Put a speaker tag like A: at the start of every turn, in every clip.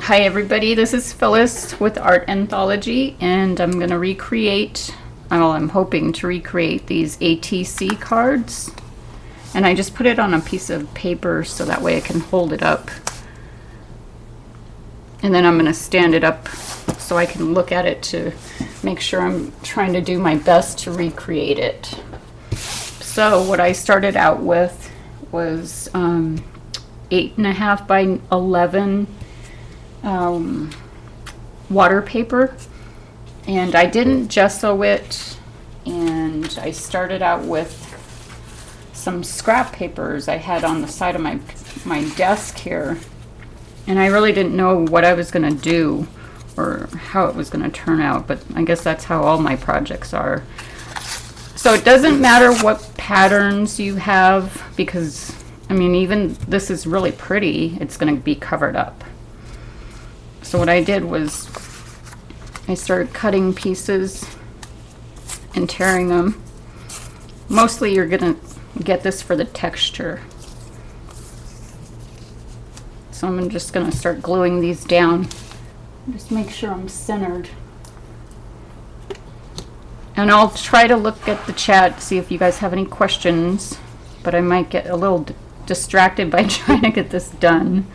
A: Hi everybody, this is Phyllis with Art Anthology, and I'm going to recreate, well, I'm hoping to recreate these ATC cards. And I just put it on a piece of paper so that way I can hold it up. And then I'm going to stand it up so I can look at it to make sure I'm trying to do my best to recreate it. So what I started out with was 8.5 by 11 water paper, and I didn't gesso it, and I started out with some scrap papers I had on the side of my desk here, and I really didn't know what I was going to do or how it was going to turn out, but I guess that's how all my projects are. So it doesn't matter what patterns you have, because I mean, even this is really pretty, it's going to be covered up. So what I did was I started cutting pieces and tearing them. Mostly you're going to get this for the texture. So I'm just going to start gluing these down. Just make sure I'm centered. And I'll try to look at the chat, see if you guys have any questions, but I might get a little distracted by trying to get this done.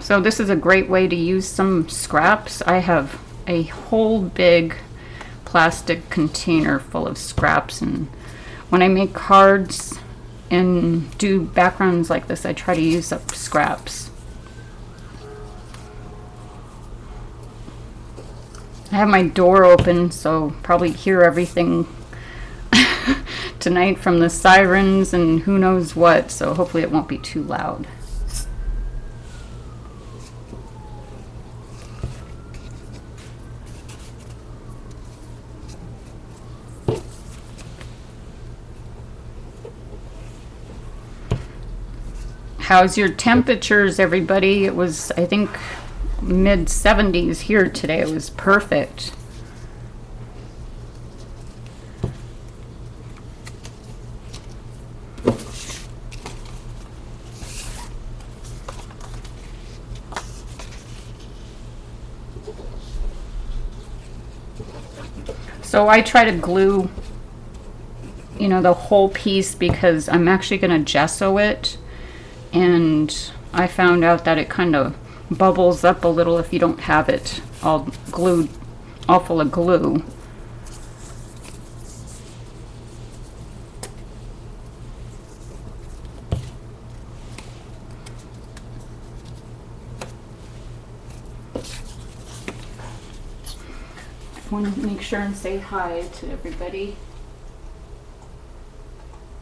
A: So this is a great way to use some scraps. I have a whole big plastic container full of scraps, and when I make cards and do backgrounds like this, I try to use up scraps. I have my door open, so probably hear everything tonight from the sirens and who knows what, so hopefully it won't be too loud. How's your temperatures, everybody? It was, I think, mid-70s here today. It was perfect. So I try to glue, you know, the whole piece because I'm actually going to gesso it. And I found out that it kind of bubbles up a little if you don't have it all glued, all full of glue. I want to make sure and say hi to everybody.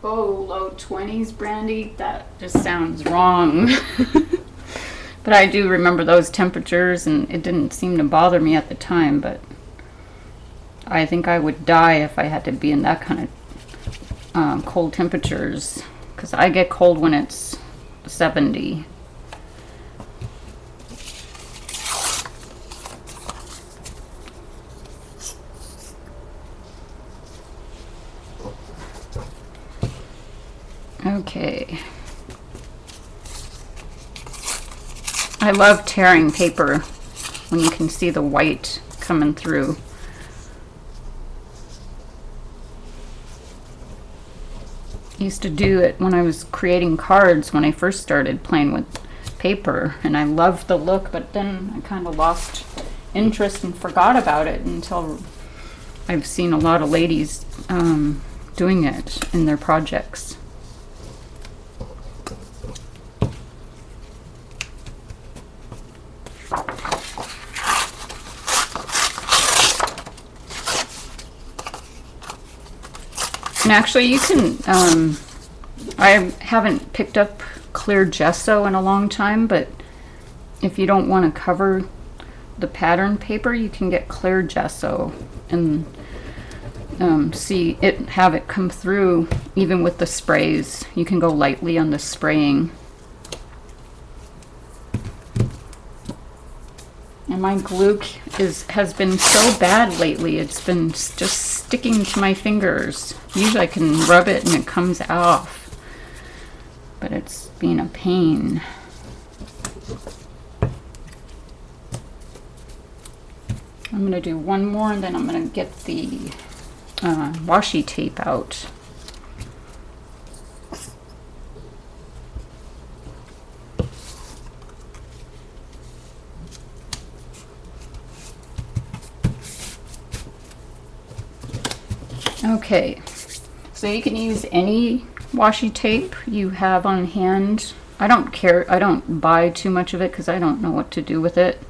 A: Oh, low 20s, Brandy? That just sounds wrong. But I do remember those temperatures, and it didn't seem to bother me at the time, but I think I would die if I had to be in that kind of cold temperatures, because I get cold when it's 70. Okay. I love tearing paper when you can see the white coming through. I used to do it when I was creating cards when I first started playing with paper, and I loved the look, but then I kind of lost interest and forgot about it until I've seen a lot of ladies doing it in their projects. And actually you can, I haven't picked up clear gesso in a long time, but if you don't want to cover the pattern paper, you can get clear gesso and see it, have it come through even with the sprays. You can go lightly on the spraying. And my glue has been so bad lately. It's been just sticking to my fingers. Usually I can rub it and it comes off, but it's been a pain. I'm going to do one more and then I'm going to get the washi tape out. Okay, so you can use any washi tape you have on hand. I don't care, I don't buy too much of it because I don't know what to do with it.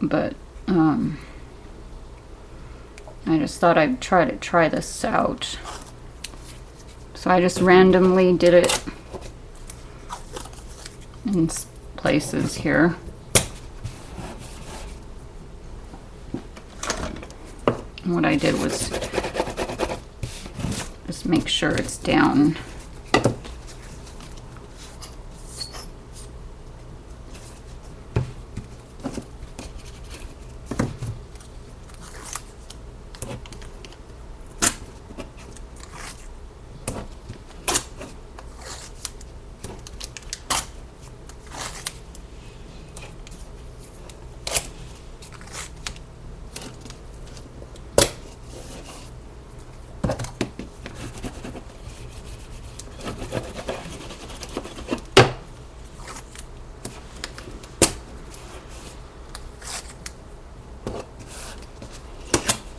A: But I just thought I'd try this out. So I just randomly did it in places here. And what I did was just make sure it's down.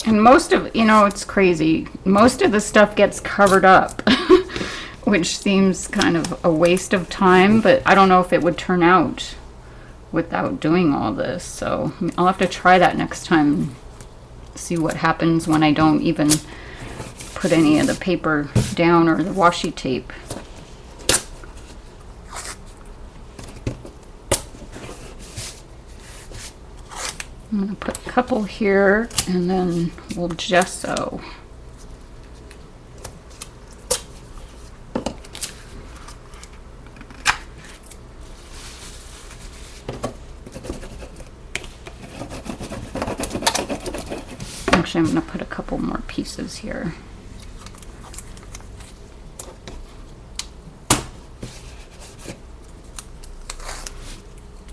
A: And most of, you know, it's crazy. Most of the stuff gets covered up, which seems kind of a waste of time, but I don't know if it would turn out without doing all this. So I'll have to try that next time, see what happens when I don't even put any of the paper down or the washi tape. I'm going to put a couple here and then we'll gesso. Actually, I'm going to put a couple more pieces here.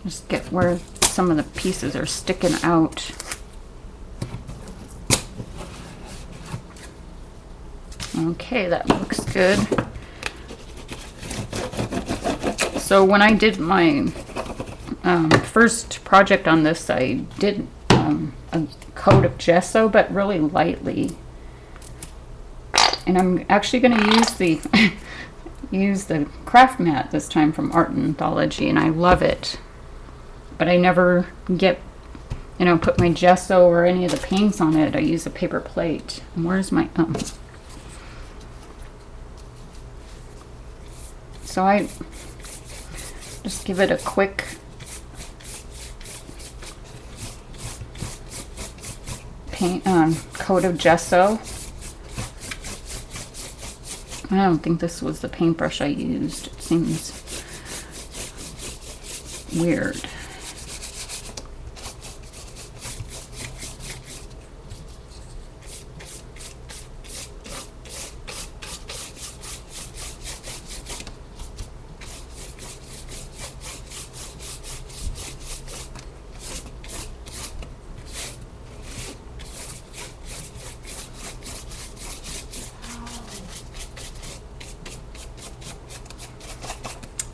A: Just get where some of the pieces are sticking out. Okay, that looks good. So when I did my first project on this, I did a coat of gesso, but really lightly. And I'm actually going to use the use the craft mat this time from Anthology, and I love it. But I never get, you know, put my gesso or any of the paints on it. I use a paper plate. And where's my, So I just give it a quick paint coat of gesso. I don't think this was the paintbrush I used. It seems weird.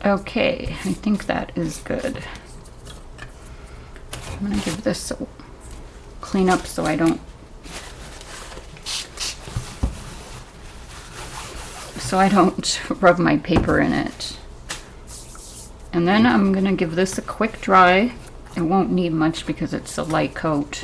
A: Okay, I think that is good. I'm going to give this a clean up so I don't rub my paper in it. And then I'm going to give this a quick dry. It won't need much because it's a light coat.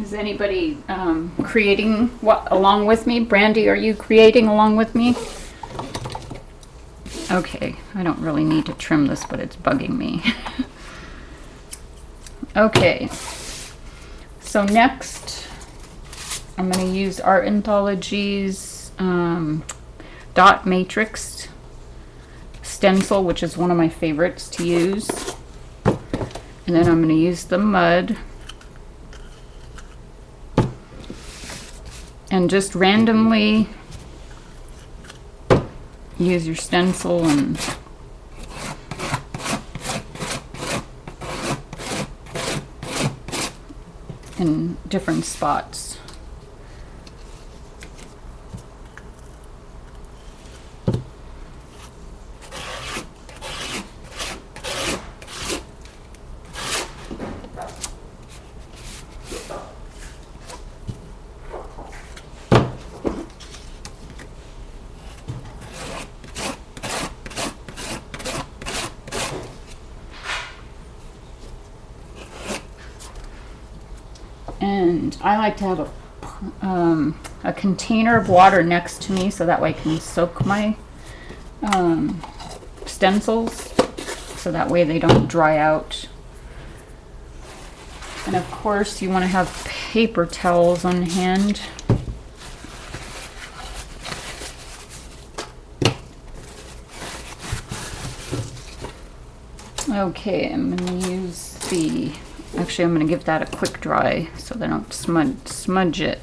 A: Is anybody creating along with me? Brandy, are you creating along with me? Okay, I don't really need to trim this, but it's bugging me. Okay, so next I'm going to use Art Anthology's dot matrix stencil, which is one of my favorites to use. And then I'm going to use the mud. And just randomly use your stencil and in different spots. And I like to have a container of water next to me so that way I can soak my stencils, so that way they don't dry out. And of course you want to have paper towels on hand. Okay, I'm going to use the... Actually, I'm going to give that a quick dry so they don't smudge it.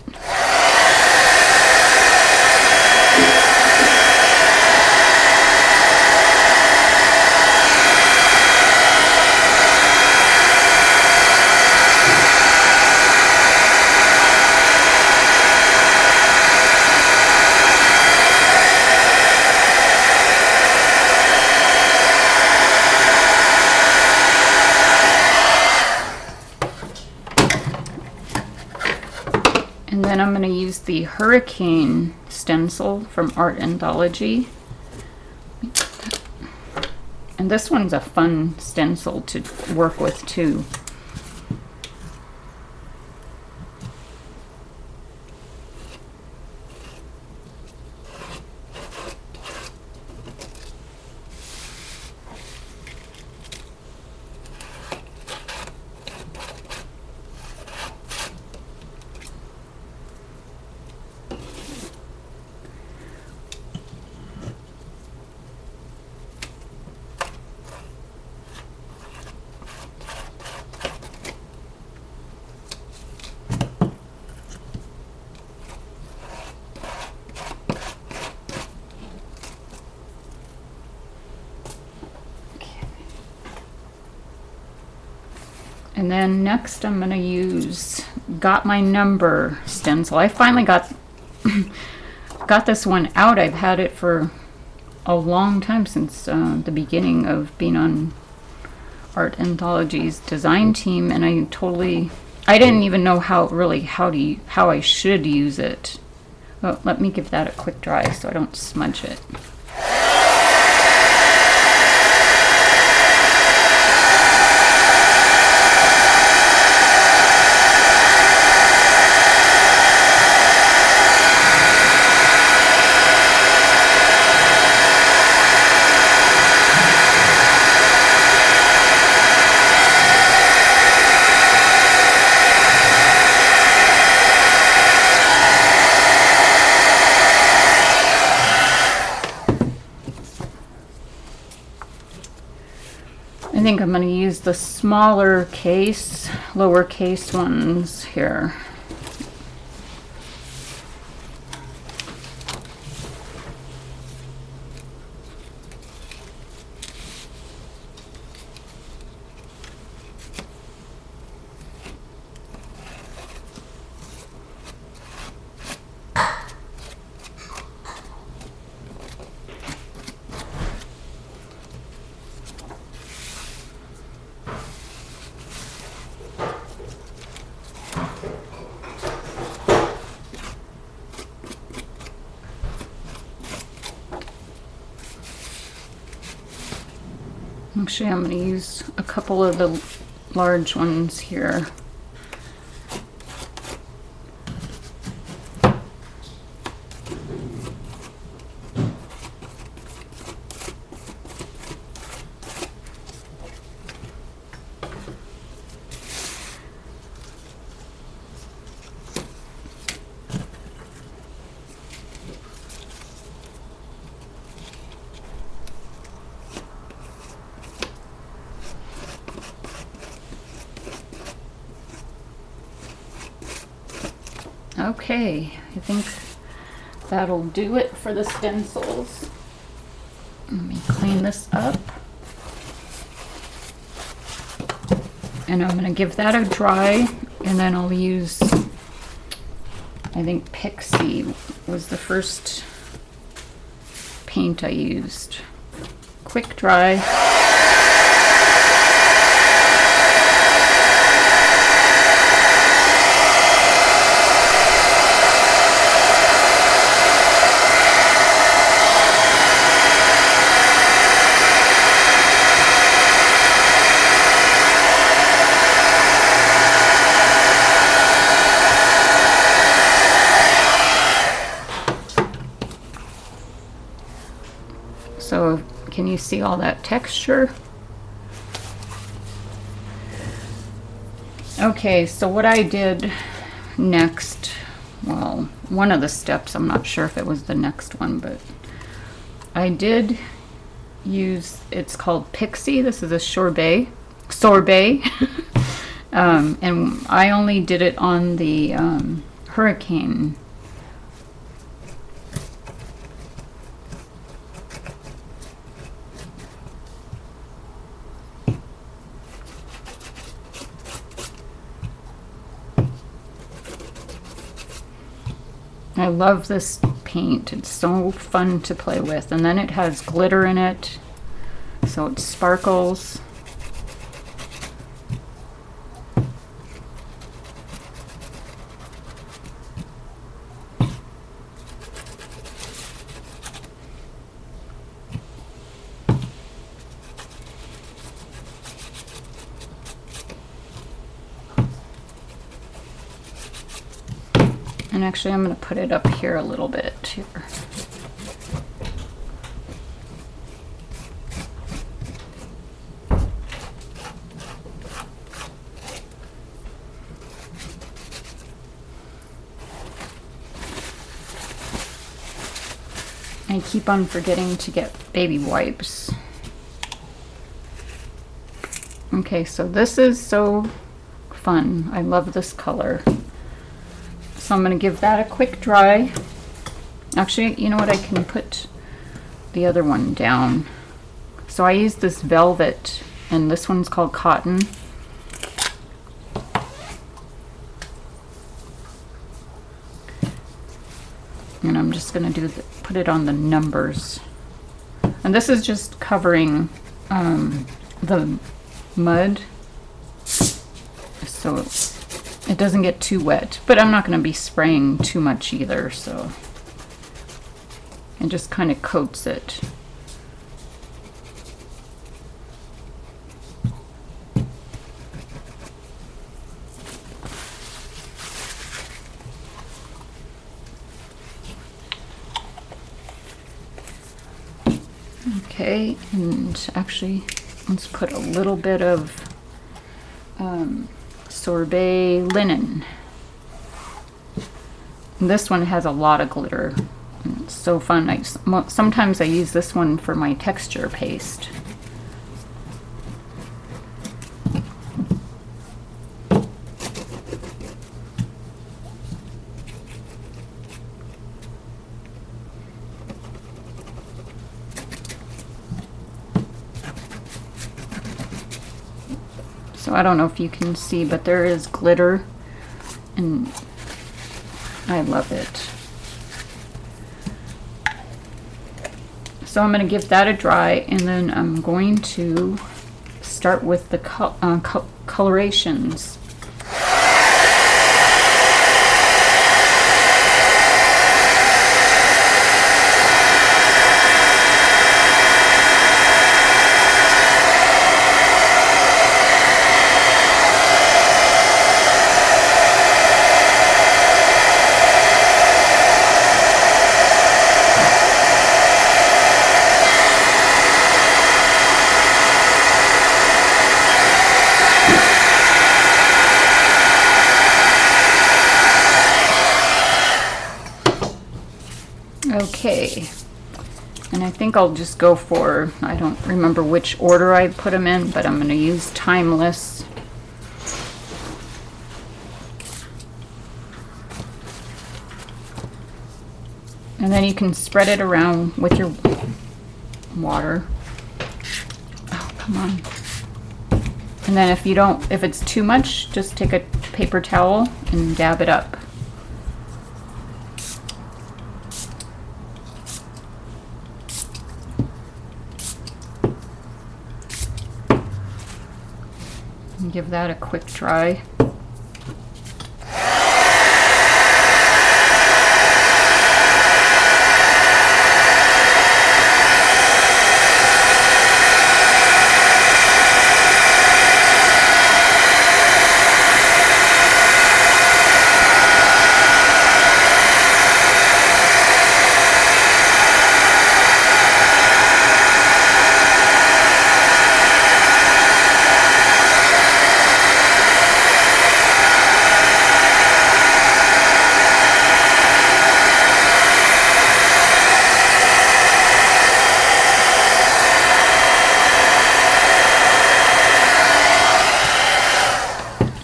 A: And then I'm going to use the Hurricane stencil from Art Anthology. And this one's a fun stencil to work with too. And then next I'm going to use Got My Number stencil. I finally got this one out. I've had it for a long time, since the beginning of being on Art Anthology's design team, and I didn't even know how I should use it. Well, let me give that a quick dry so I don't smudge it. I think I'm going to use the smaller case, lowercase ones here. Actually, I'm going to use a couple of the large ones here. Okay, I think that'll do it for the stencils. Let me clean this up. And I'm going to give that a dry, and then I'll use, I think Pixie was the first paint I used. Quick dry. So can you see all that texture? Okay, so what I did next, well, one of the steps, I'm not sure if it was the next one, but I did use, it's called Pixie. This is a sorbet. And I only did it on the Hurricane. I love this paint. It's so fun to play with. And then it has glitter in it, so it sparkles. And actually I'm going to put it up here a little bit here. I keep on forgetting to get baby wipes. Okay, so this is so fun. I love this color. So I'm going to give that a quick dry. Actually, you know what? I can put the other one down. So I use this velvet, and this one's called Cotton. And I'm just going to put it on the numbers. And this is just covering the mud, so it doesn't get too wet, but I'm not going to be spraying too much either, so it just kind of coats it. Okay, and actually let's put a little bit of sorbet linen. And this one has a lot of glitter. It's so fun. Sometimes I use this one for my texture paste. So I don't know if you can see, but there is glitter, and I love it. So I'm going to give that a dry, and then I'm going to start with the colorations. Okay, and I think I'll just go for, I don't remember which order I put them in, but I'm going to use Timeless. And then you can spread it around with your water. Oh, come on. And then if it's too much, just take a paper towel and dab it up. And give that a quick dry.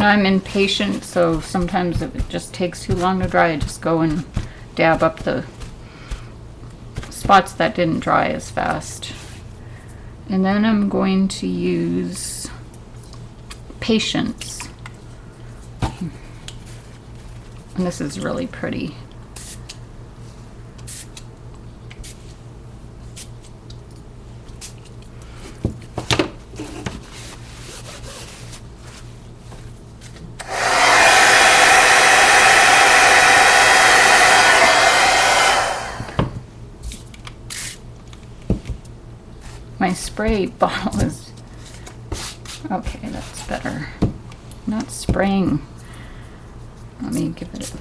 A: I'm impatient, so sometimes if it just takes too long to dry, I just go and dab up the spots that didn't dry as fast. And then I'm going to use Patience. And this is really pretty. My spray bottle is, okay, that's better. Not spraying. Let me give it a,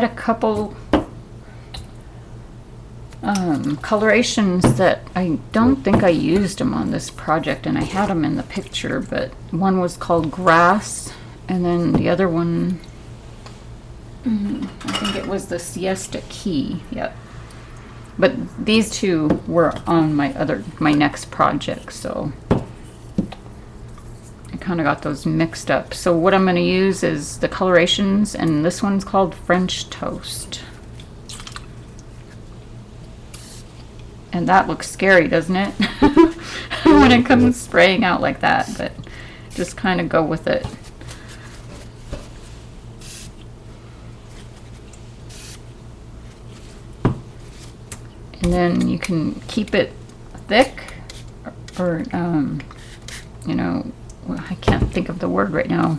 A: had a couple colorations that I don't think I used them on this project, and I had them in the picture, but one was called Grass, and then the other one, I think it was the Siesta Key. Yep. But these two were on my next project, so I kind of got those mixed up. So what I'm going to use is the colorations, and this one's called French Toast. And that looks scary, doesn't it? When it comes spraying out like that, but just kind of go with it. And then you can keep it thick, or you know, I can't think of the word right now,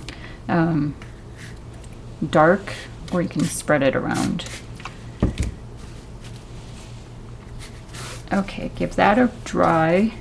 A: dark, or you can spread it around. Okay, give that a dry.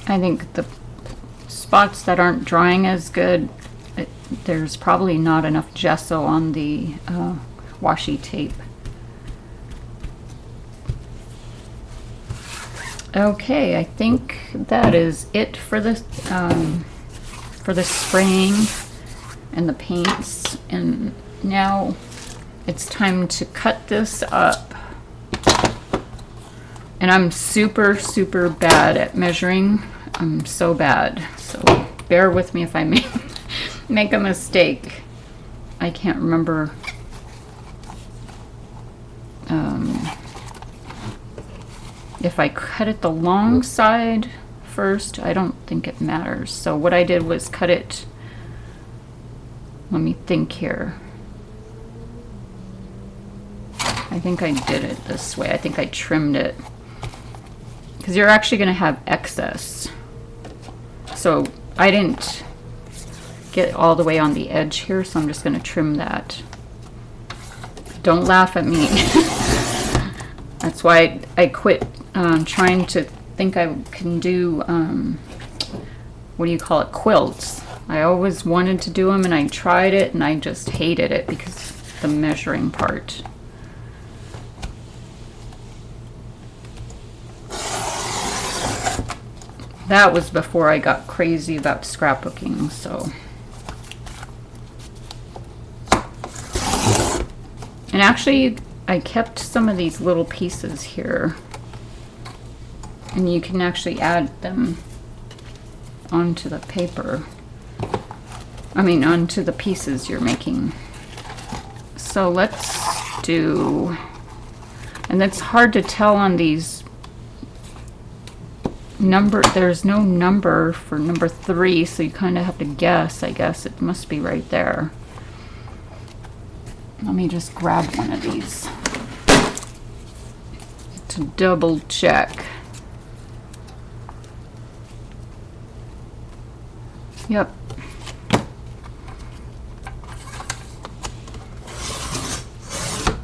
A: I think the spots that aren't drying as good, there's probably not enough gesso on the washi tape. Okay, I think that is it for the spraying. and the paints. And now it's time to cut this up. And I'm super, super bad at measuring. I'm so bad. So bear with me if I make a mistake. I can't remember. If I cut it the long side first, I don't think it matters. So what I did was cut it, let me think here. I think I did it this way. I think I trimmed it. Because you're actually going to have excess. So I didn't get all the way on the edge here, so I'm just going to trim that. Don't laugh at me. That's why I quit trying to think I can do, what do you call it, quilts. I always wanted to do them, and I tried it, and I just hated it because the measuring part. That was before I got crazy about scrapbooking, so. And actually, I kept some of these little pieces here. And you can actually add them onto the paper. I mean, onto the pieces you're making. So let's do, and it's hard to tell on these number, there's no number for number 3, so you kind of have to guess. I guess it must be right there. Let me just grab one of these to double check. Yep.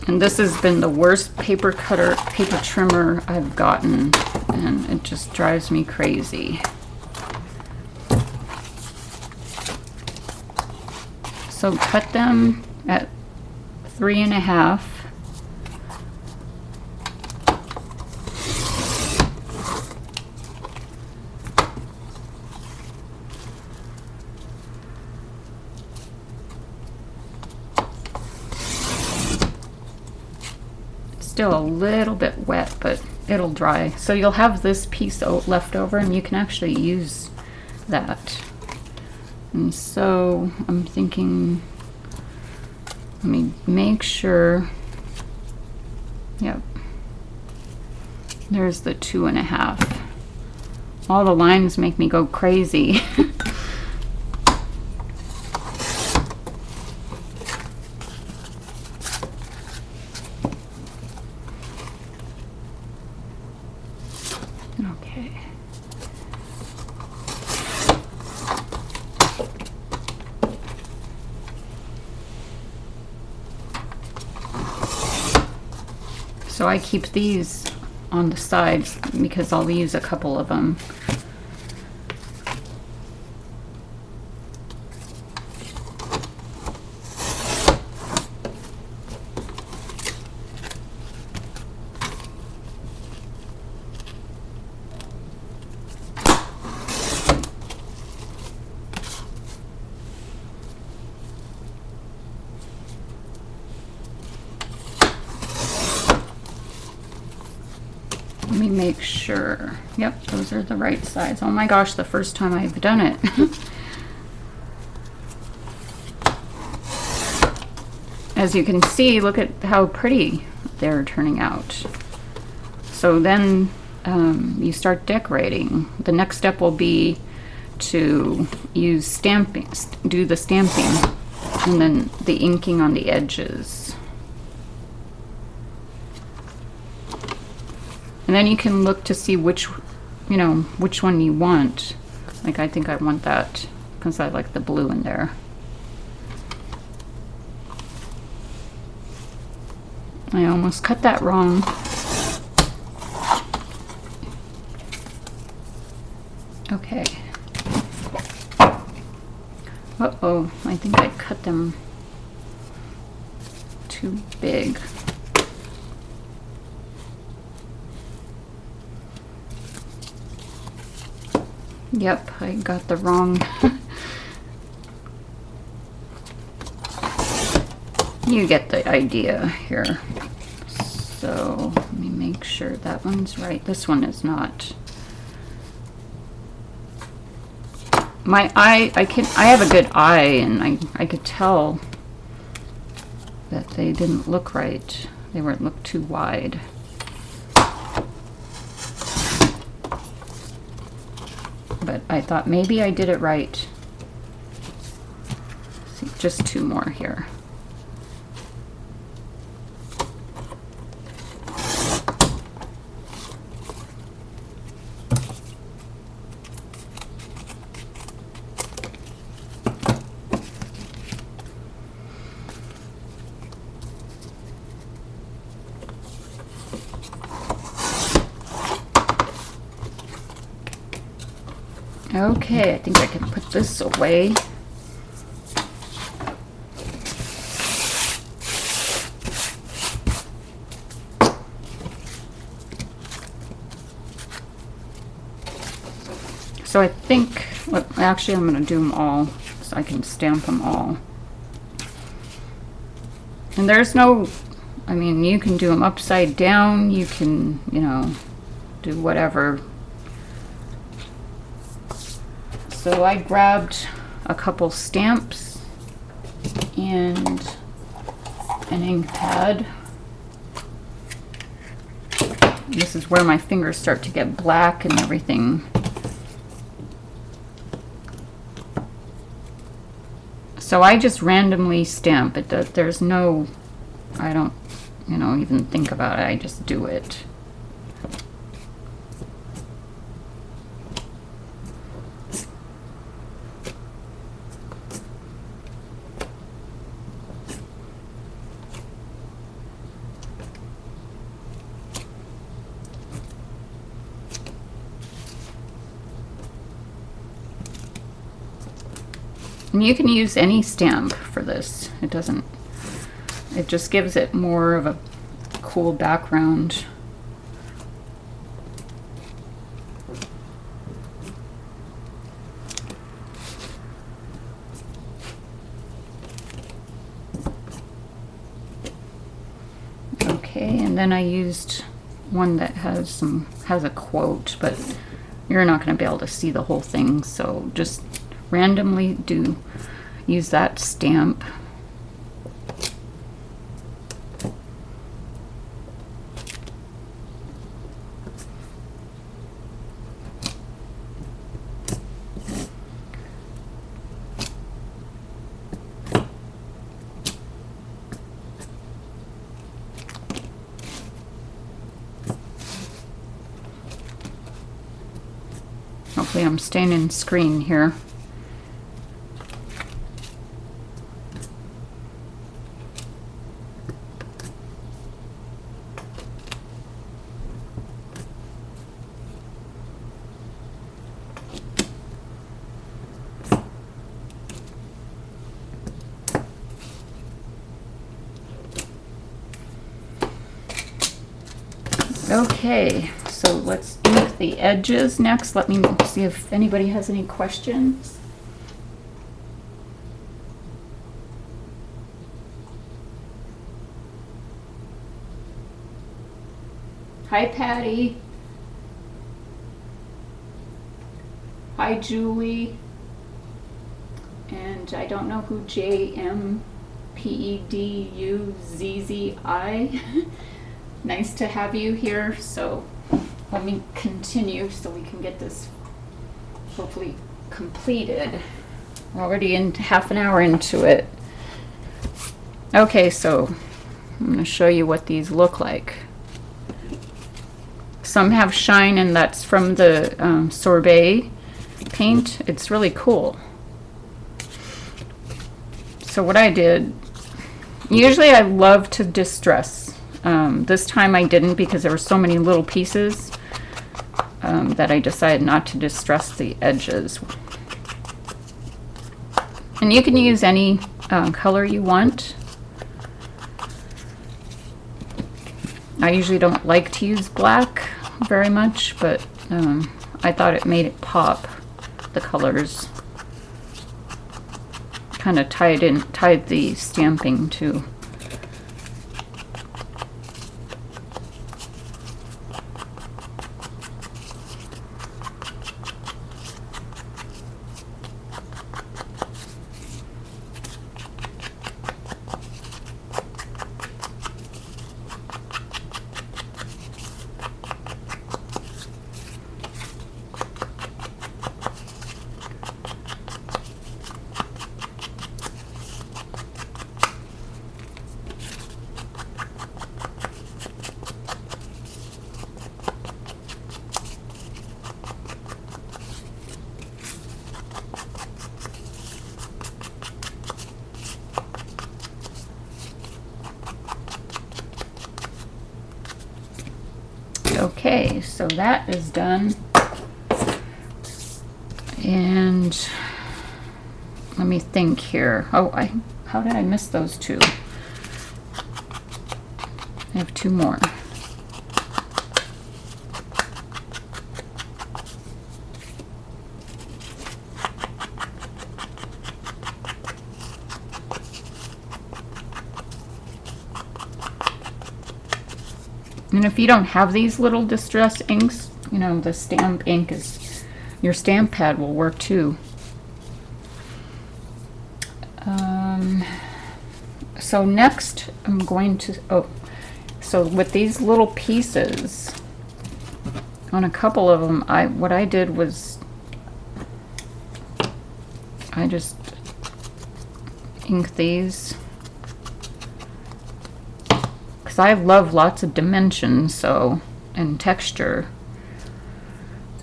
A: And this has been the worst paper trimmer I've gotten, and it just drives me crazy. So cut them at 3.5. Still a little bit wet, but it'll dry. So you'll have this piece left over, and you can actually use that. And so I'm thinking, let me make sure. Yep. There's the 2.5. All the lines make me go crazy. Okay. So I keep these on the sides because I'll use a couple of them. Let me make sure. Yep, those are the right size. Oh my gosh, the first time I've done it. As you can see, look at how pretty they're turning out. So then you start decorating. The next step will be to use stamping, do the stamping, and then the inking on the edges. And then you can look to see which one you want. Like, I think I want that because I like the blue in there. I almost cut that wrong. Okay. Uh-oh, I think I cut them too big. Yep, I got the wrong. You get the idea here. So let me make sure that one's right. This one is not. My eye, I have a good eye, and I could tell that they didn't look right. They weren't look too wide. But I thought maybe I did it right. See, just 2 more here. Okay, I think I can put this away. So I think, well, actually I'm going to do them all so I can stamp them all. And there's no, I mean, you can do them upside down, you can, you know, do whatever. So I grabbed a couple stamps and an ink pad. This is where my fingers start to get black and everything. So I just randomly stamp it. There's no, I don't, you know, even think about it. I just do it. And you can use any stamp for this. It doesn't, it just gives it more of a cool background. Okay, and then I used one that has a quote, but you're not going to be able to see the whole thing, so just randomly use that stamp. Hopefully I'm staying in screen here. Okay, so let's ink the edges next. Let me see if anybody has any questions. Hi, Patty. Hi, Julie. And I don't know who JMPEDUZZI. Nice to have you here. So let me continue so we can get this hopefully completed. We're already in half an hour into it. Okay, so I'm going to show you what these look like. Some have shine, and that's from the sorbet paint. It's really cool. So what I did, usually I love to distress. This time I didn't because there were so many little pieces that I decided not to distress the edges. And you can use any color you want. I usually don't like to use black very much, but I thought it made it pop, the colors. Kind of tied the stamping too. Okay, so that is done. And let me think here. Oh, how did I miss those two? I have two more. And if you don't have these little distress inks, you know, the stamp ink is, your stamp pad will work too. So next I'm going to, so with these little pieces, on a couple of them, what I did was I just ink these. Because I love lots of dimensions, so, and texture.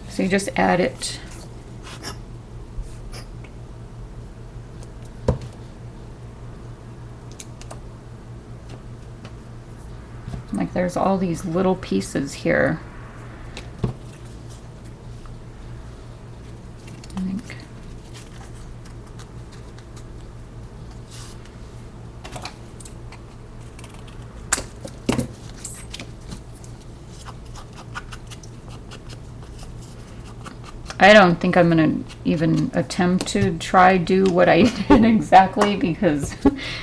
A: So you just add it. Like there's all these little pieces here. I think. I don't think I'm going to even attempt to do what I did exactly, because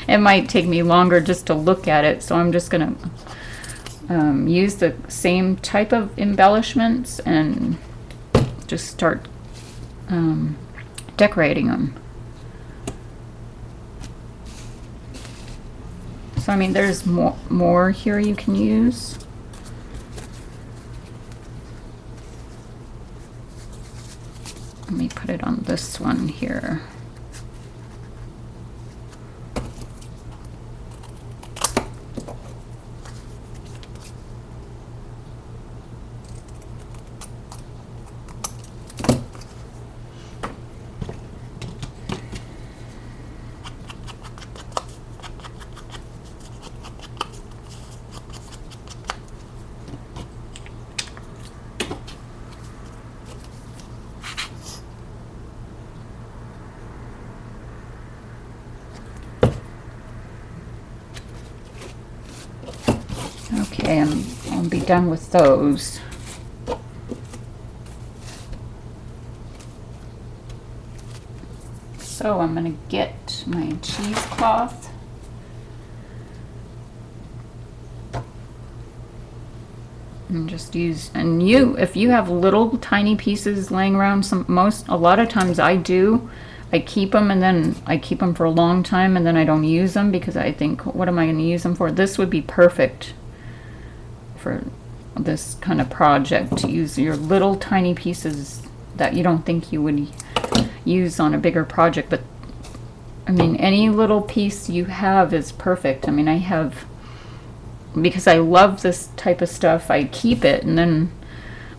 A: it might take me longer just to look at it. So I'm just going to use the same type of embellishments and just start decorating them. So I mean, there's more here you can use. Let me put it on this one here. Okay, I'll be done with those. So I'm going to get my cheesecloth. And just use, and if you have little tiny pieces laying around, a lot of times I do. I keep them, and then I keep them for a long time, and then I don't use them because I think, what am I going to use them for? This would be perfect for this kind of project, to use your little tiny pieces that you don't think you would use on a bigger project. But I mean, any little piece you have is perfect. I mean, I have, because I love this type of stuff, I keep it, and then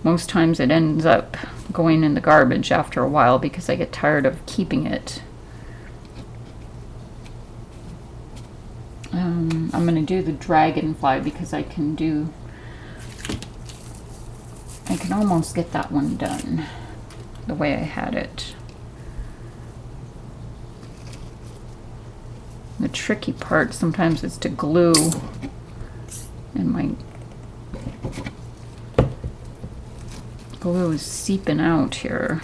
A: most times it ends up going in the garbage after a while because I get tired of keeping it. I'm going to do the dragonfly because I can almost get that one done the way I had it. The tricky part sometimes is to glue, and my glue is seeping out here.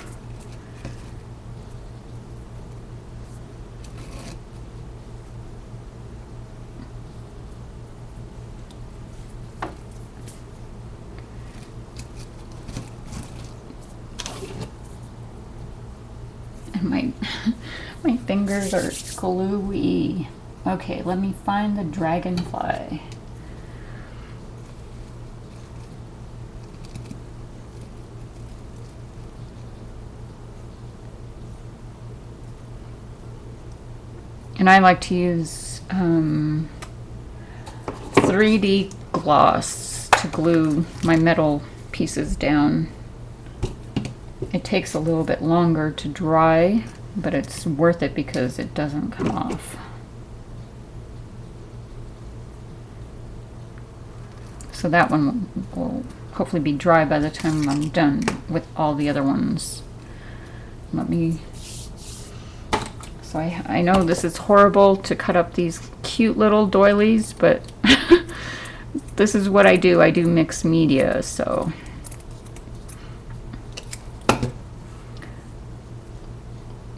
A: And my fingers are gluey. Okay, let me find the dragonfly. And I like to use 3D gloss to glue my metal pieces down. It takes a little bit longer to dry, but it's worth it because it doesn't come off. So that one will hopefully be dry by the time I'm done with all the other ones. Let me... So I know this is horrible to cut up these cute little doilies, but this is what I do. I do mixed media, so...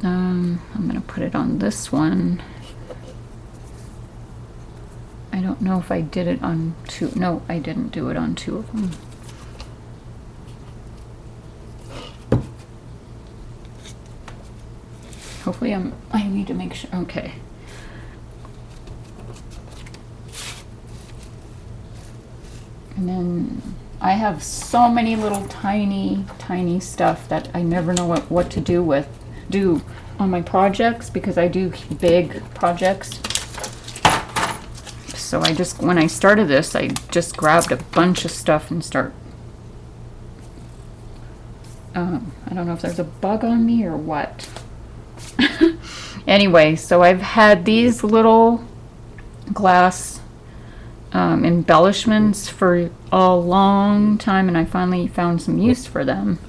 A: I'm going to put it on this one. I don't know if I did it on two. No, I didn't do it on two of them. Hopefully I need to make sure. Okay. And then I have so many little tiny stuff that I never know what to do on my projects, because I do big projects. So when I started this, I just grabbed a bunch of stuff and I don't know if there's a bug on me or what. Anyway, so I've had these little glass embellishments for a long time, and I finally found some use for them.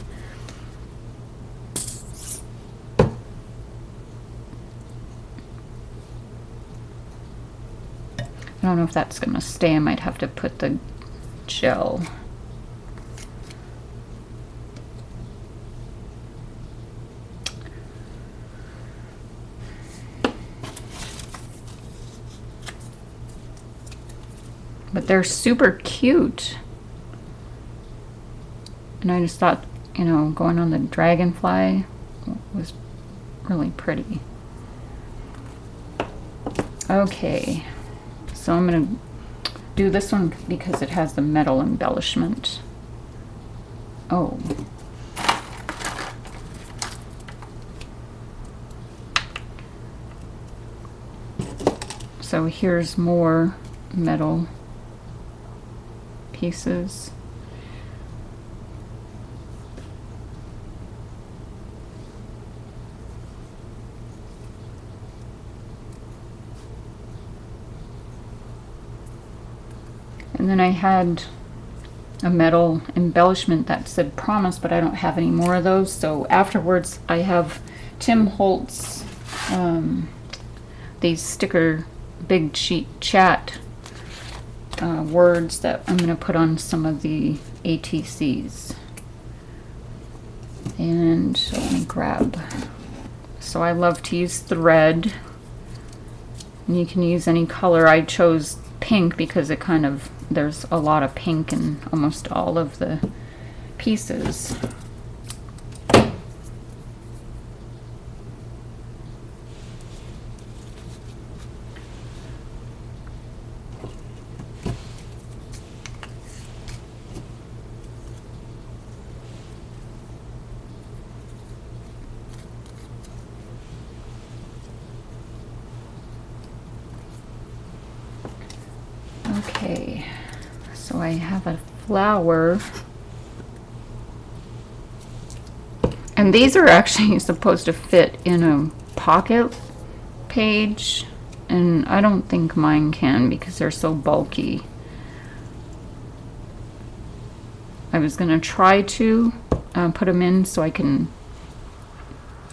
A: I don't know if that's going to stay. I might have to put the gel. But they're super cute. And I just thought, you know, going on the dragonfly was really pretty. Okay. So I'm going to do this one because it has the metal embellishment. Oh. So here's more metal pieces. And then I had a metal embellishment that said promise, but I don't have any more of those. So afterwards I have Tim Holtz, these sticker big sheet chat words that I'm going to put on some of the ATCs. And so let me grab. So I love to use thread. And you can use any color. I chose pink because it kind of, there's a lot of pink in almost all of the pieces. Okay, so I have a flower, and these are actually supposed to fit in a pocket page, and I don't think mine can because they're so bulky. I was going to try to put them in so I can,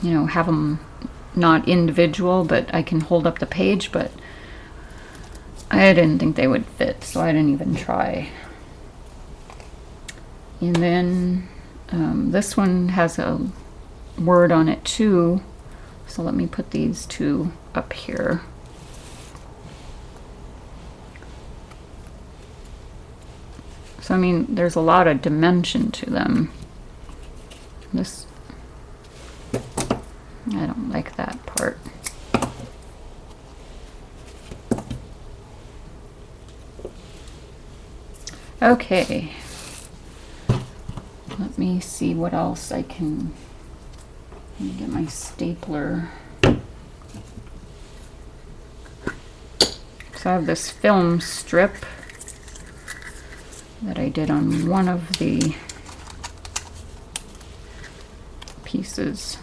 A: you know, have them not individual, but I can hold up the page, but I didn't think they would fit, so I didn't even try. And then this one has a word on it too, so let me put these two up here. So I mean, there's a lot of dimension to them. This, I don't like that part. Okay, let me see what else I can. Let me get my stapler. So I have this film strip that I did on one of the pieces.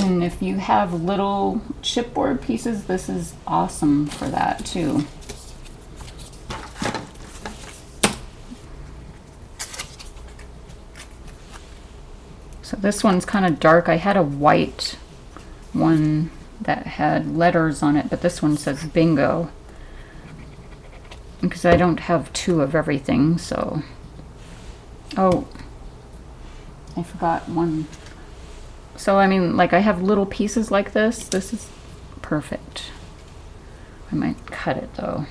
A: And if you have little chipboard pieces, this is awesome for that too. So this one's kind of dark. I had a white one that had letters on it, but this one says bingo. Because I don't have two of everything, so... Oh, I forgot one. So, I mean, like, I have little pieces like this. This is perfect. I might cut it, though.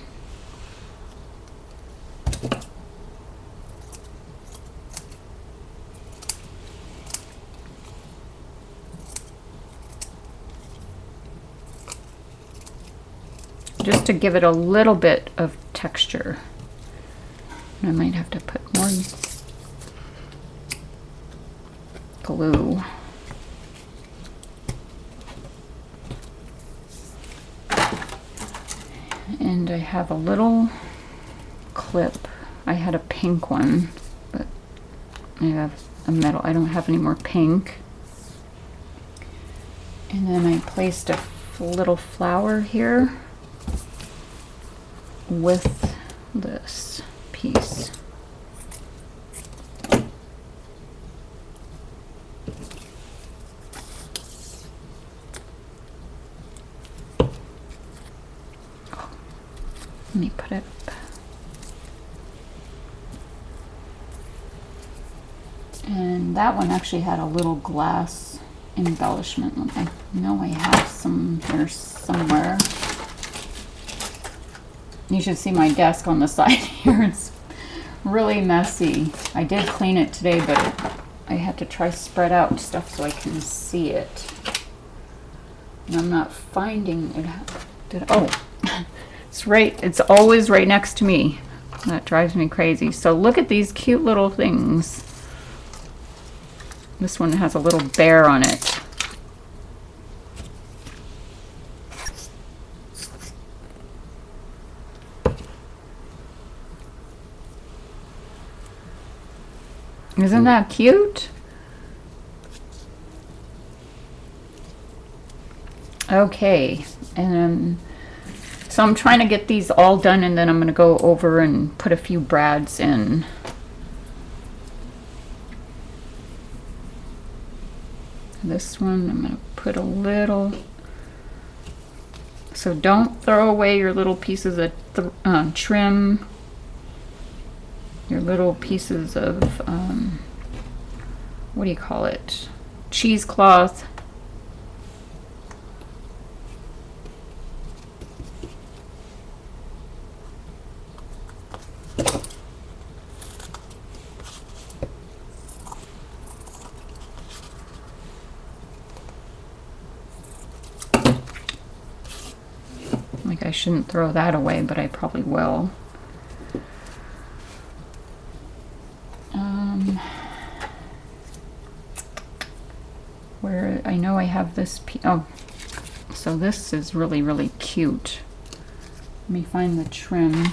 A: Just to give it a little bit of texture. I might have to put more glue. And I have a little clip. I had a pink one, but I have a metal. I don't have any more pink. And then I placed a little flower here with this piece. Let me put it up. And that one actually had a little glass embellishment. I know I have some here somewhere. You should see my desk on the side here. It's really messy. I did clean it today, but I had to try spread out stuff so I can see it. And I'm not finding it. Oh, it's right. It's always right next to me. That drives me crazy. So look at these cute little things. This one has a little bear on it. Isn't that cute? Okay, and so I'm trying to get these all done, and then I'm going to go over and put a few brads in. This one, I'm going to put a little. So don't throw away your little pieces of trim. Your little pieces of, what do you call it? Cheesecloth. Like, I shouldn't throw that away, but I probably will. Where I know I have this oh, so this is really, really cute. Let me find the trim.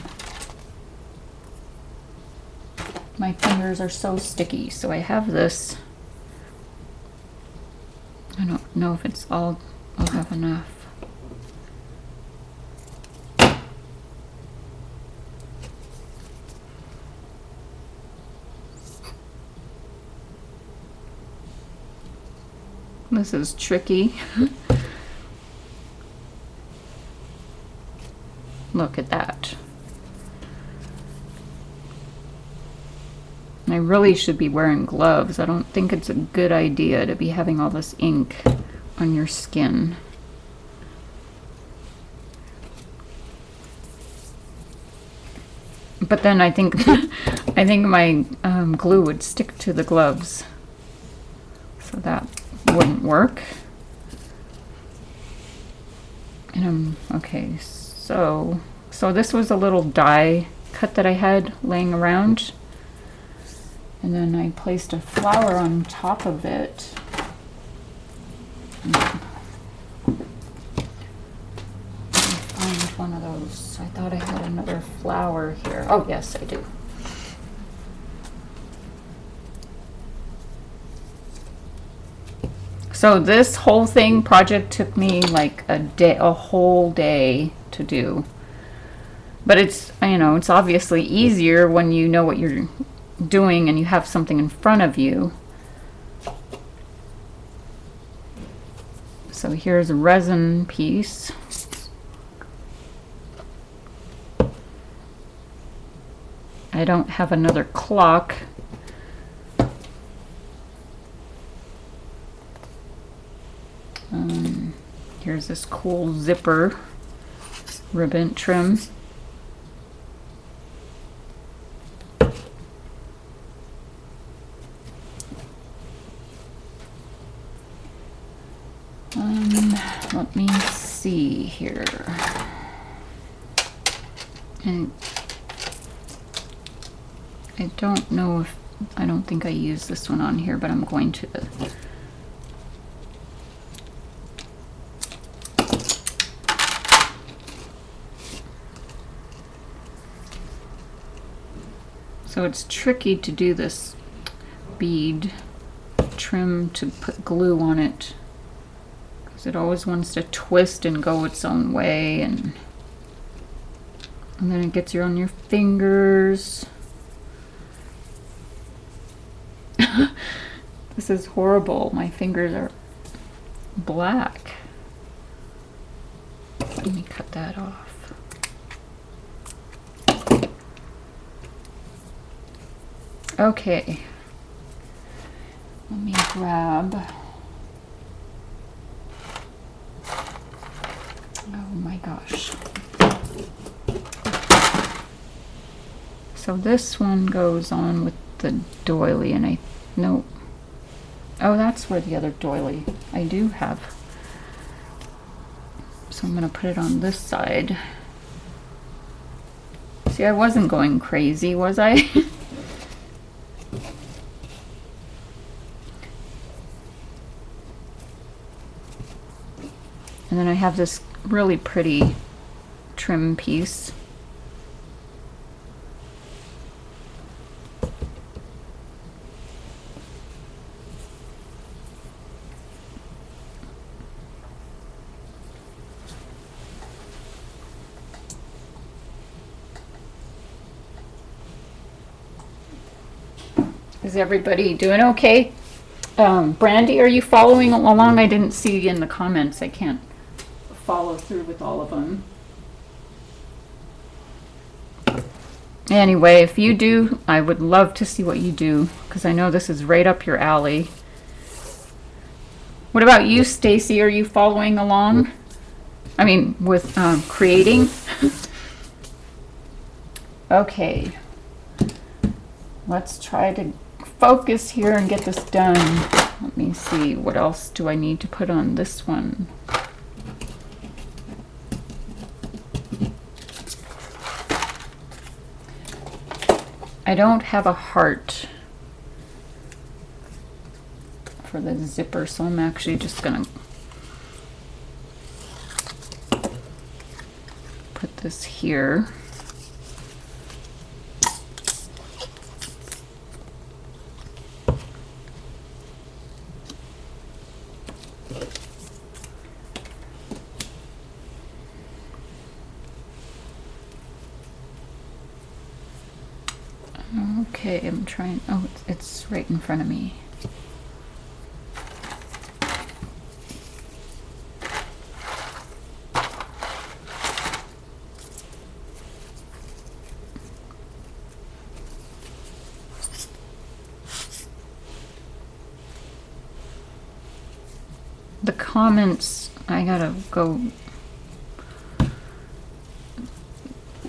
A: My fingers are so sticky, so I have this. I don't know if it's all, I'll have enough. This is tricky. Look at that. I really should be wearing gloves. I don't think it's a good idea to be having all this ink on your skin. But then I think I think my glue would stick to the gloves, so that wouldn't work. And okay, so this was a little die cut that I had laying around, and then I placed a flower on top of it. Find one of those. I thought I had another flower here. Oh yes, I do. So this whole project took me like a whole day to do. But it's, you know, it's obviously easier when you know what you're doing and you have something in front of you. So here's a resin piece. I don't have another clock. Here's this cool zipper ribbon trim. Let me see here. And I don't know if, I don't think I used this one on here, but I'm going to. So it's tricky to do this bead trim to put glue on it, because it always wants to twist and go its own way, and then it gets you on your fingers. This is horrible. My fingers are black. Let me cut that off. Okay, let me grab, oh my gosh. So this one goes on with the doily, and I know, oh, that's where the other doily I do have. So I'm gonna put it on this side. See, I wasn't going crazy, was I? And then I have this really pretty trim piece. Is everybody doing okay? Brandy, are you following along? I didn't see in the comments. I can't follow through with all of them. Anyway, if you do, I would love to see what you do, because I know this is right up your alley. What about you, Stacy? Are you following along? I mean, with creating? Okay. Let's try to focus here and get this done. Let me see, what else do I need to put on this one? I don't have a heart for the zipper, so I'm actually just gonna put this here. Okay, I'm trying, oh, it's right in front of me. The comments, I gotta go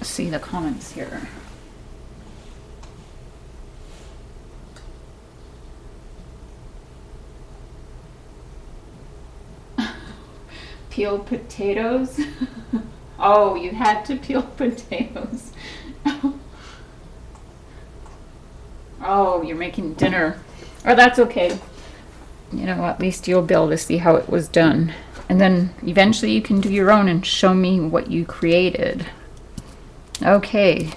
A: see the comments here. Peel potatoes? Oh, you had to peel potatoes. Oh, you're making dinner. Oh, that's okay. You know, at least you'll be able to see how it was done. And then eventually you can do your own and show me what you created. Okay,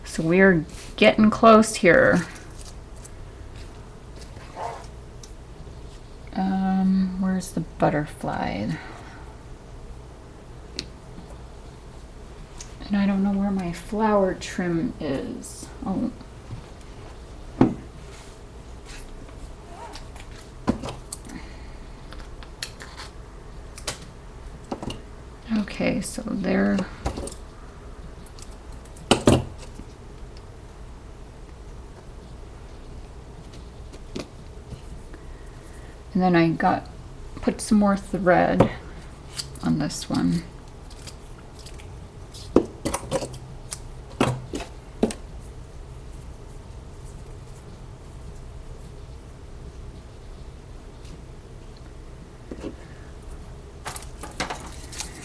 A: so we're getting close Where's the butterfly? And I don't know where my flower trim is. Oh. Okay, so there. And then I put some more thread on this one.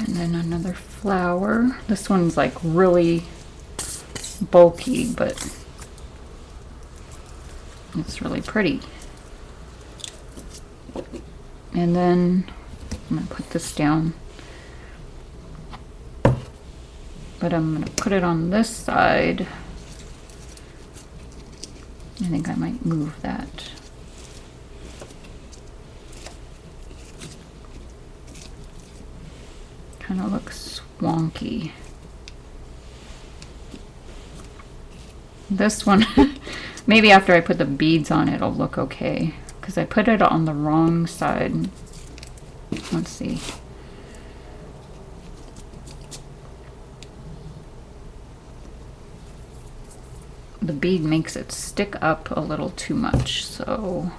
A: And then another flower. This one's like really bulky, but it's really pretty. And then I'm going to put this down. But I'm going to put it on this side. I think I might move that. Kind of looks wonky. This one, maybe after I put the beads on it'll look okay. Because I put it on the wrong side. Let's see. The bead makes it stick up a little too much, so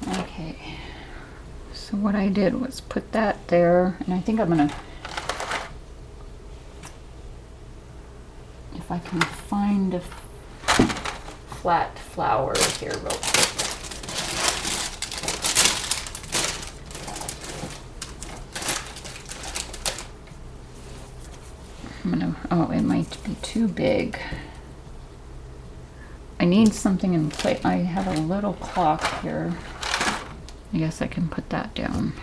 A: okay. So what I did was put that there, and I think I'm gonna, if I can find a flat flower here real quick. I'm gonna, oh, it might be too big. I need something in place. I have a little clock here. I guess I can put that down.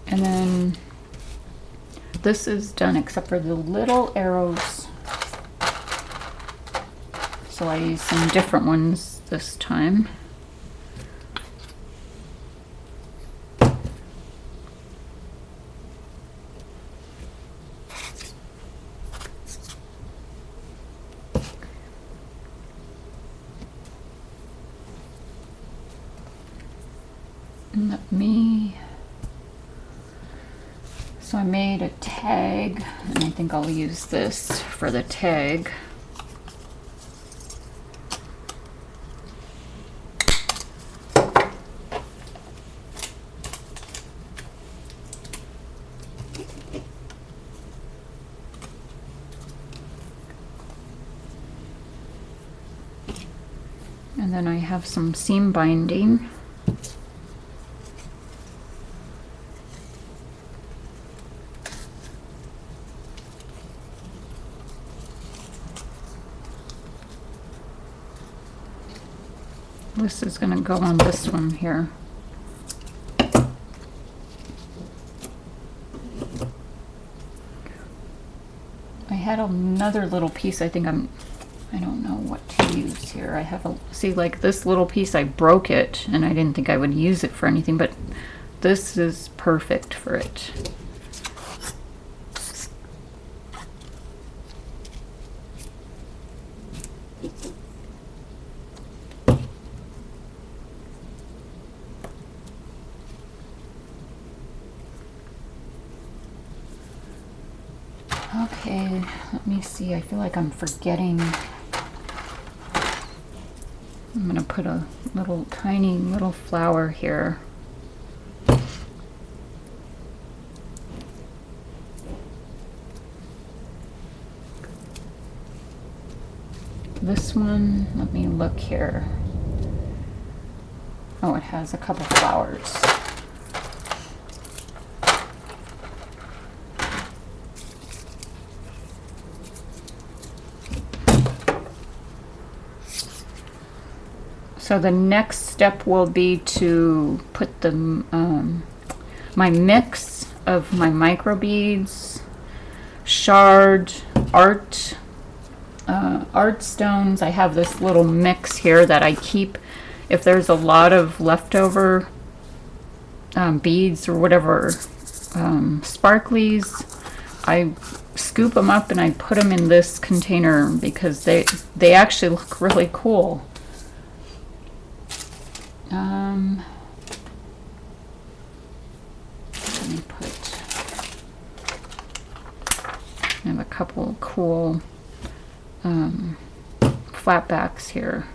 A: And then this is done except for the little arrows. So I used some different ones this time. So I made a tag, and I think I'll use this for the tag. And then I have some seam binding. This is going to go on this one here. I had another little piece. I think I don't know what to use here. I have see, like this little piece, I broke it and I didn't think I would use it for anything, but this is perfect for it. Okay, let me see. I feel like I'm forgetting. I'm gonna put a little tiny little flower here. This one, let me look here. Oh, it has a couple flowers. So the next step will be to put the my mix of my microbeads, shard, art stones. I have this little mix here that I keep if there's a lot of leftover beads or whatever, sparklies. I scoop them up and I put them in this container because they actually look really cool. Let me put, I have a couple of cool flatbacks here.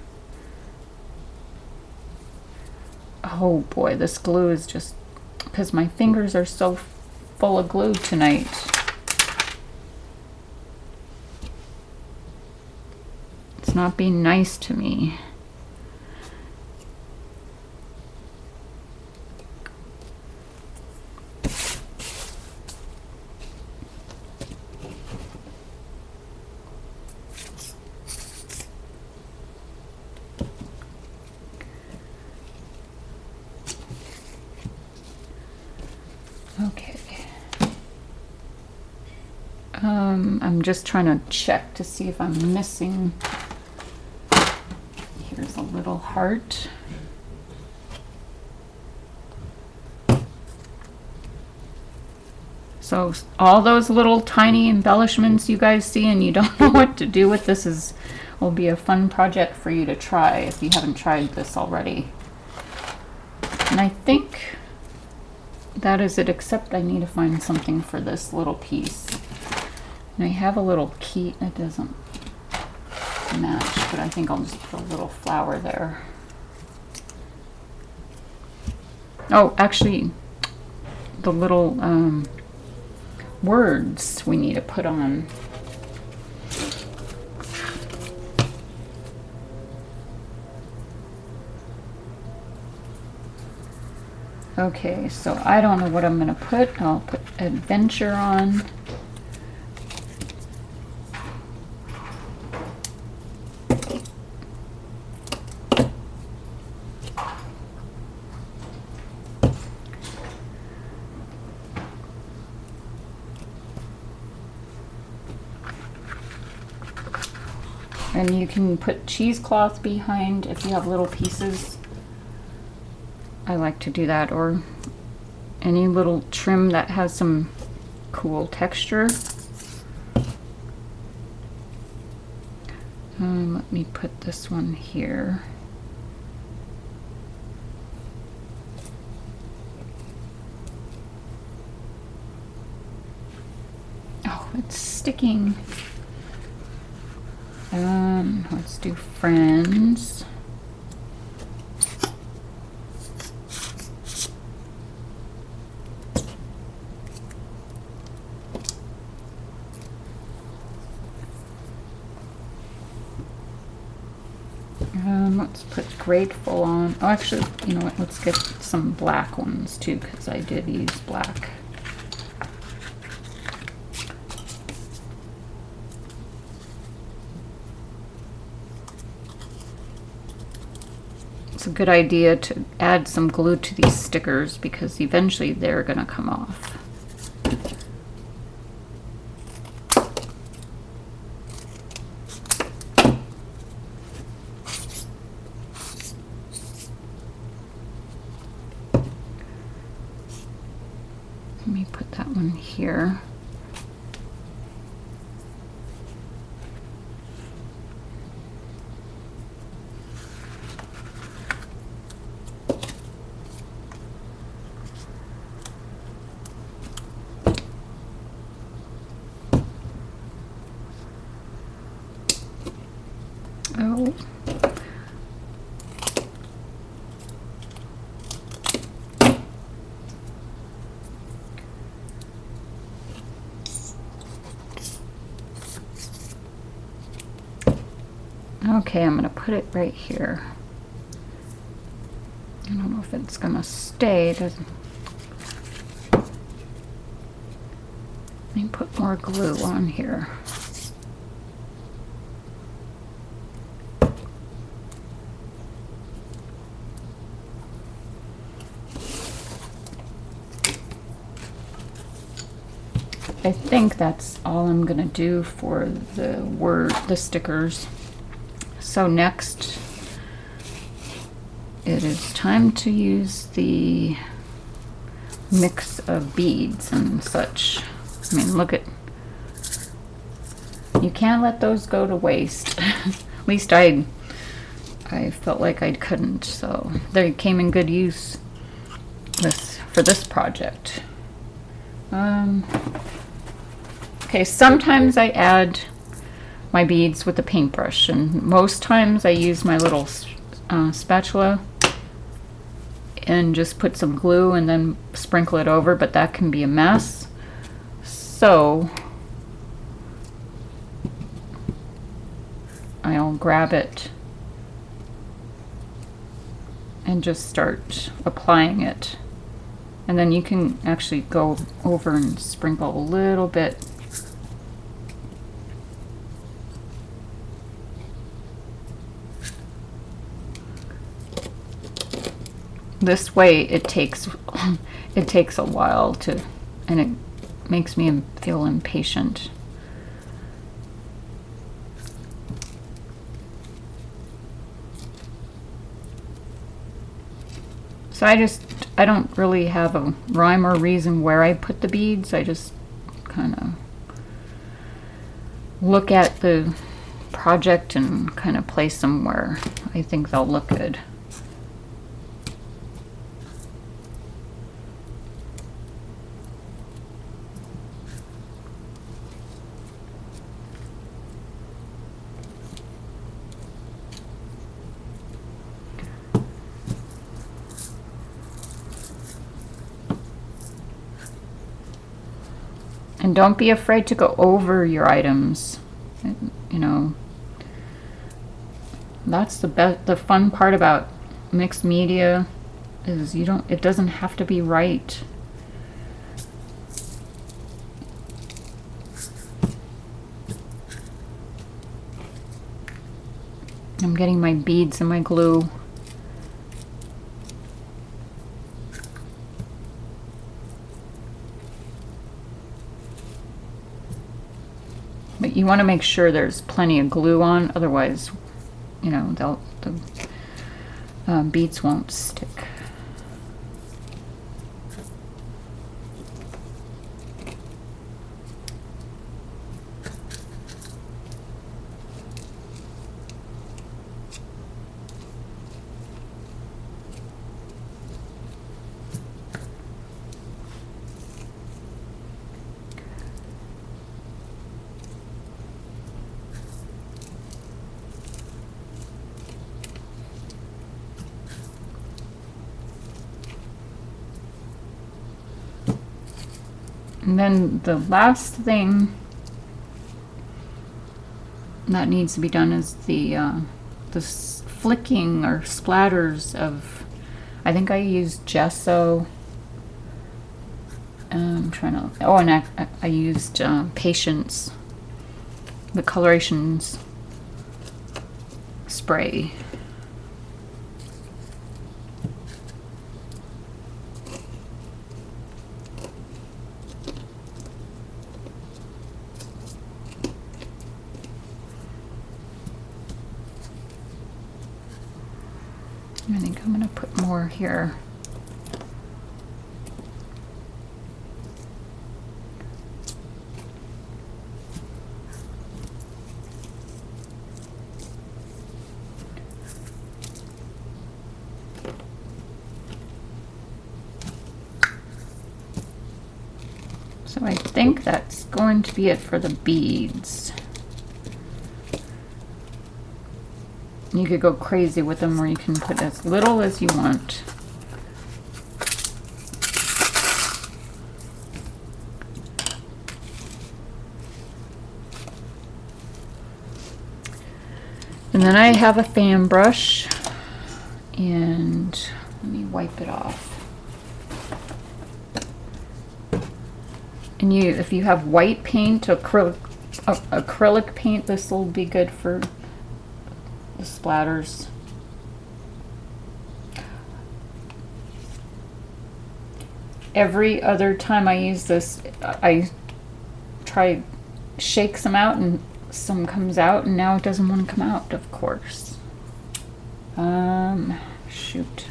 A: Oh boy, this glue is just, because my fingers are so full of glue tonight. It's not being nice to me. Okay. I'm just trying to check to see if I'm missing. Here's a little heart. So all those little tiny embellishments you guys see and you don't know what to do with this will be a fun project for you to try if you haven't tried this already. And I think that is it, except I need to find something for this little piece. And I have a little key that doesn't match, but I think I'll just put a little flower there. Oh, actually, the little words we need to put on. Okay, so I don't know what I'm gonna put. I'll put adventure on. And you can put cheesecloth behind if you have little pieces. I like to do that, or any little trim that has some cool texture. Let me put this one here. Oh, it's sticking. Let's do friends. Let's put grateful on. Oh, actually, you know what? Let's get some black ones too, because I did use black. It's a good idea to add some glue to these stickers because eventually they're going to come off. Let me put that one here. Oh. Okay, I'm going to put it right here. I don't know if it's going to stay. Let me put more glue on here. I think that's all I'm gonna do for the stickers. So next, it is time to use the mix of beads and such. I mean, look at, you can't let those go to waste. At least I felt like I couldn't, so they came in good use for this project. Okay, sometimes I add my beads with a paintbrush, and most times I use my little spatula and just put some glue and then sprinkle it over, but that can be a mess. So I'll grab it and just start applying it. And then you can actually go over and sprinkle a little bit. This way it takes a while to, and it makes me feel impatient. So I don't really have a rhyme or reason where I put the beads. I just kind of look at the project and kind of place them where I think they'll look good. And don't be afraid to go over your items. You know, that's the fun part about mixed media is it doesn't have to be right. I'm getting my beads and my glue. But you want to make sure there's plenty of glue on, otherwise, you know, the beads won't stick. And then the last thing that needs to be done is the flicking or splatters of, I think I used gesso. I'm trying to, oh, and I used Patience, the colorations spray. I think I'm going to put more here. So I think that's going to be it for the beads. You could go crazy with them, or you can put as little as you want. And then I have a fan brush, and let me wipe it off. And if you have white paint, acrylic paint, this will be good for the splatters. Every other time I use this, I try shake some out and some comes out, and now it doesn't want to come out, of course. Shoot.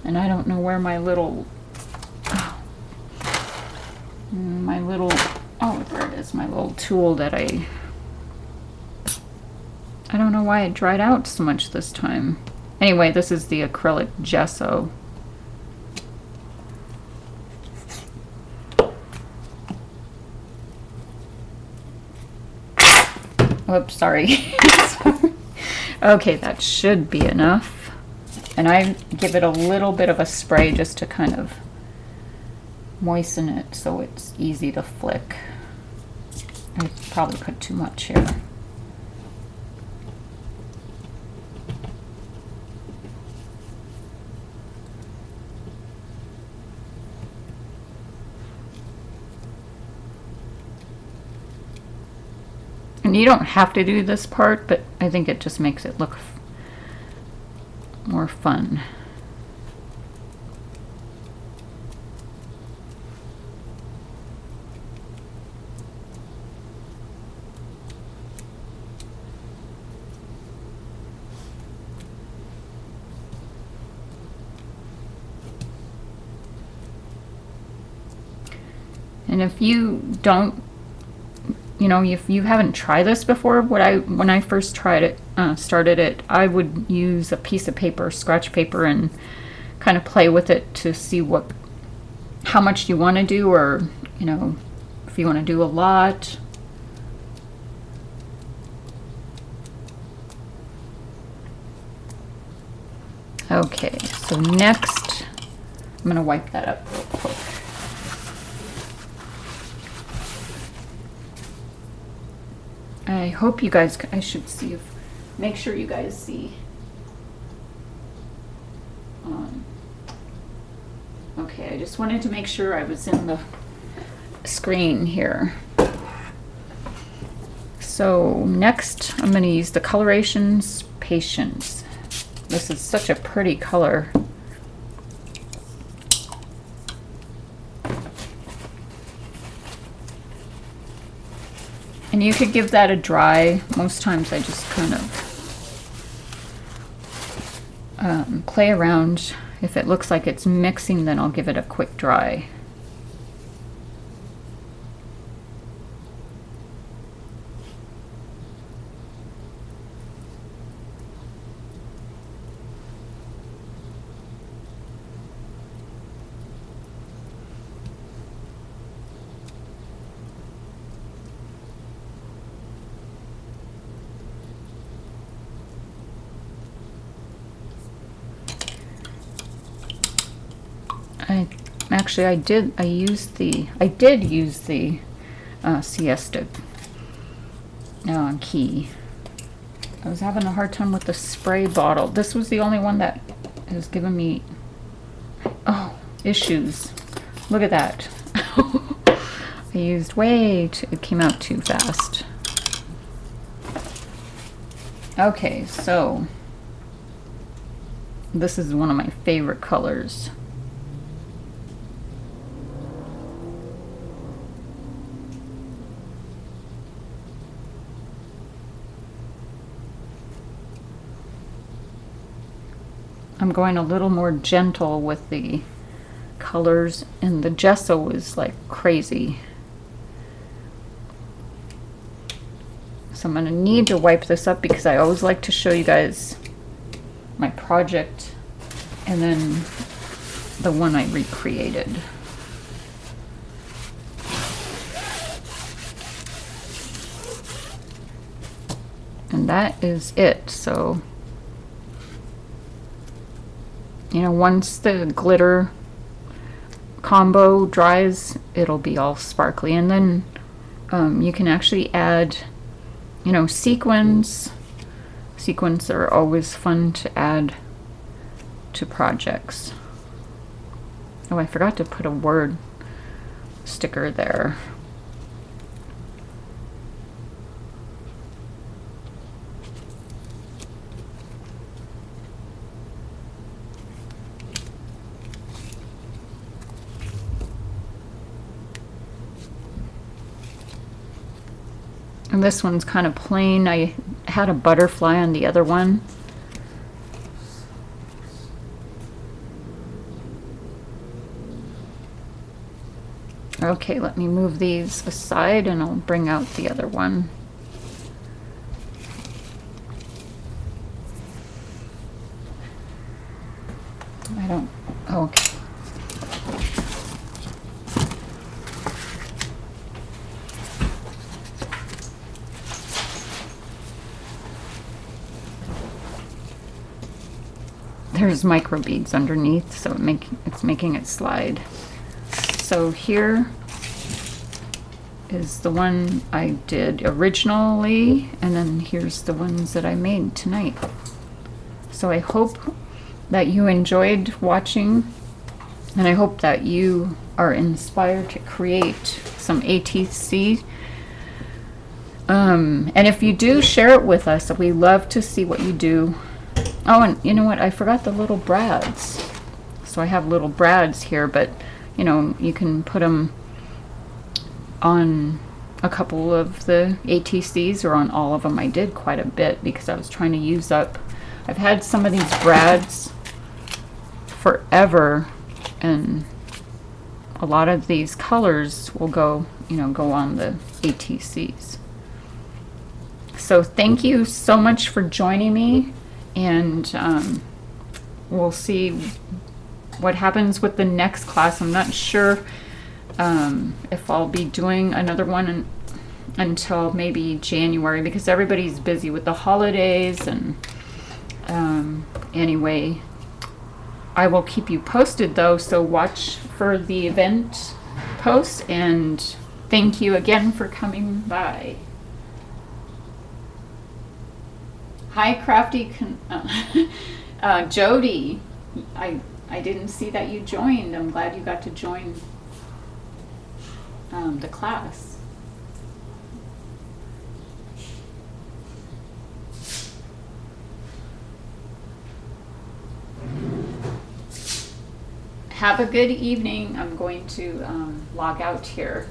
A: And I don't know where my little, oh, there it is, my little tool that I don't know why it dried out so much this time. Anyway, this is the acrylic gesso. Whoops, sorry. Okay, that should be enough. And I give it a little bit of a spray just to kind of moisten it so it's easy to flick. I probably put too much here. And you don't have to do this part, but I think it just makes it look more fun. And if you don't, you know, if you haven't tried this before, when I first tried it, started it, I would use a piece of paper, scratch paper, and kind of play with it to see how much you want to do, or, you know, if you want to do a lot. Okay, so next, I'm going to wipe that up real quick. I hope you guys, I should see if, make sure you guys see. Okay, I just wanted to make sure I was in the screen here. So next, I'm going to use the Colorations Patience. This is such a pretty color. And you could give that a dry. Most times I just kind of play around. If it looks like it's mixing, then I'll give it a quick dry. I did use the Siesta key. I was having a hard time with the spray bottle. This was the only one that has given me issues. Look at that. I used it came out too fast. Okay, so this is one of my favorite colors. I'm going a little more gentle with the colors, and the gesso is like crazy. So I'm going to need to wipe this up because I always like to show you guys my project and then the one I recreated. And that is it. So, you know, once the glitter combo dries, it'll be all sparkly. And then you can actually add, you know, sequins. Sequins are always fun to add to projects. Oh, I forgot to put a word sticker there. And this one's kind of plain. I had a butterfly on the other one. Okay, let me move these aside and I'll bring out the other one. I don't, okay. There's micro beads underneath, so it's making it slide. So here is the one I did originally, and then here's the ones that I made tonight. So I hope that you enjoyed watching, and I hope that you are inspired to create some ATC. And if you do, share it with us. We love to see what you do. Oh, and you know what? I forgot the little brads. So I have little brads here, but you know, you can put them on a couple of the ATCs or on all of them. I did quite a bit because I was trying to use up. I've had some of these brads forever, and a lot of these colors will go, you know, go on the ATCs. So thank you so much for joining me, and we'll see what happens with the next class. I'm not sure if I'll be doing another one until maybe January, because everybody's busy with the holidays. And anyway, I will keep you posted though, so watch for the event post, and thank you again for coming by. Hi, Crafty Jody. I didn't see that you joined. I'm glad you got to join the class. Have a good evening. I'm going to log out here.